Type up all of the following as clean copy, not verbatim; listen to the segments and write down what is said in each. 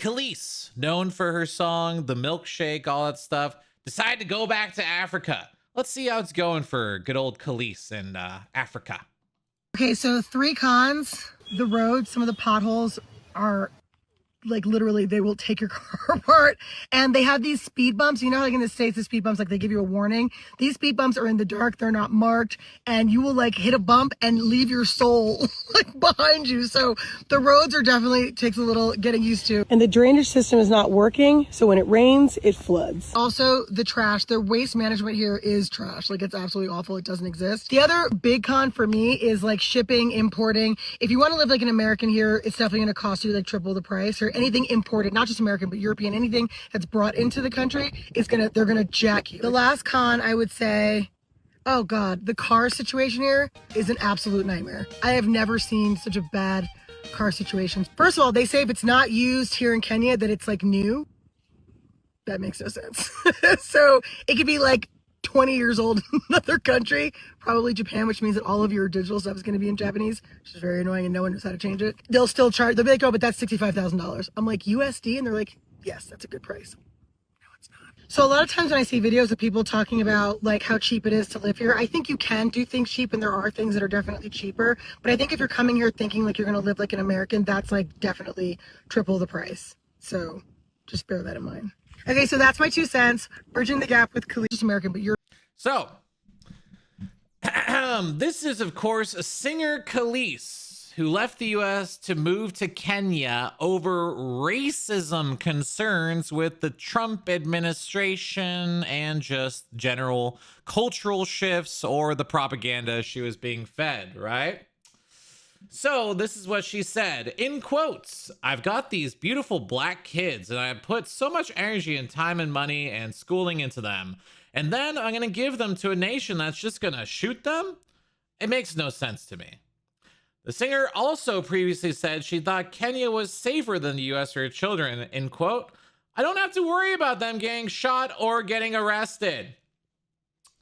Kelis, known for her song, the milkshake, all that stuff, decided to go back to Africa. Let's see how it's going for good old Kelis in Africa. Okay, so 3 cons. The roads, some of the potholes are like literally they will take your car apart, and they have these speed bumps. You know, like in the States, the speed bumps, like they give you a warning. These speed bumps are in the dark, they're not marked, and you will like hit a bump and leave your soul like behind you. So the roads are definitely takes a little getting used to. And the drainage system is not working, so when it rains, it floods. Also, the trash, the waste management here is trash. Like it's absolutely awful. It doesn't exist. The other big con for me is like shipping, importing. If you want to live like an American here, it's definitely going to cost you like triple the price. Or anything imported, not just American, but European, anything that's brought into the country is they're gonna jack you. The last con, I would say, oh God, the car situation here is an absolute nightmare. I have never seen such a bad car situation. First of all, they say if it's not used here in Kenya, that it's like new. That makes no sense. So it could be like 20 years old in another country, probably Japan, which means that all of your digital stuff is going to be in Japanese, which is very annoying and no one knows how to change it. They'll still charge, they'll be like, oh, but that's $65,000. I'm like, USD? And they're like, yes, that's a good price. No, it's not. So a lot of times when I see videos of people talking about like how cheap it is to live here, I think you can do things cheap and there are things that are definitely cheaper. But I think if you're coming here thinking like you're going to live like an American, that's like definitely triple the price. So just bear that in mind. Okay, so that's my 2 cents. Bridging the gap with Kelis, American, but you're... So, this is, of course, a singer Kelis who left the U.S. to move to Kenya over racism concerns with the Trump administration and just general cultural shifts or the propaganda she was being fed, right? So this is what she said, in quotes, "I've got these beautiful black kids and I put so much energy and time and money and schooling into them. And then I'm going to give them to a nation that's just going to shoot them? It makes no sense to me." The singer also previously said she thought Kenya was safer than the US for her children, in quote, "I don't have to worry about them getting shot or getting arrested."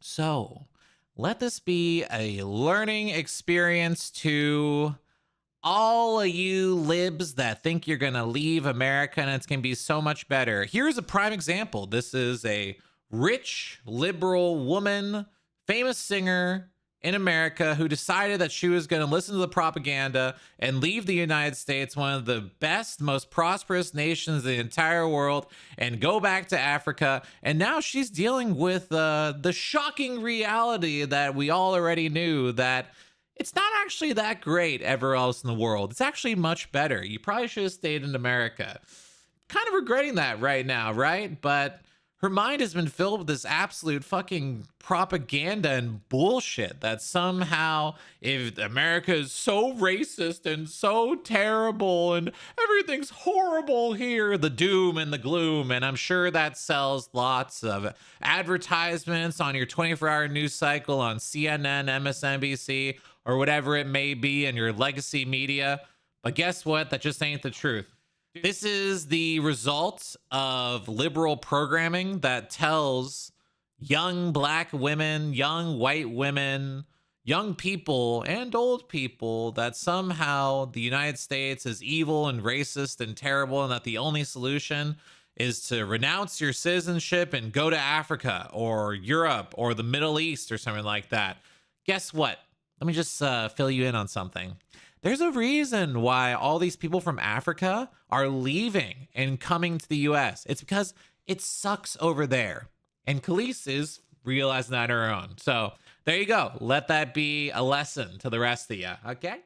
So let this be a learning experience to all of you libs that think you're going to leave America and it's going to be so much better. Here's a prime example. This is a rich, liberal woman, famous singer in America who decided that she was going to listen to the propaganda and leave the United States, one of the best, most prosperous nations in the entire world, and go back to Africa. And now she's dealing with the shocking reality that we all already knew, that it's not actually that great everywhere else in the world. It's actually much better. You probably should have stayed in America. Kind of regretting that right now, right? But her mind has been filled with this absolute fucking propaganda and bullshit that somehow if America is so racist and so terrible and everything's horrible here, the doom and the gloom. And I'm sure that sells lots of advertisements on your 24-hour news cycle on CNN, MSNBC, or whatever it may be in your legacy media. But guess what? That just ain't the truth. This is the result of liberal programming that tells young black women, young white women, young people, and old people that somehow the United States is evil and racist and terrible, and that the only solution is to renounce your citizenship and go to Africa or Europe or the Middle East or something like that. Guess what? Let me just fill you in on something. There's a reason why all these people from Africa are leaving and coming to the US. It's because it sucks over there. And Kelis is realizing that on her own. So there you go. Let that be a lesson to the rest of you. Okay?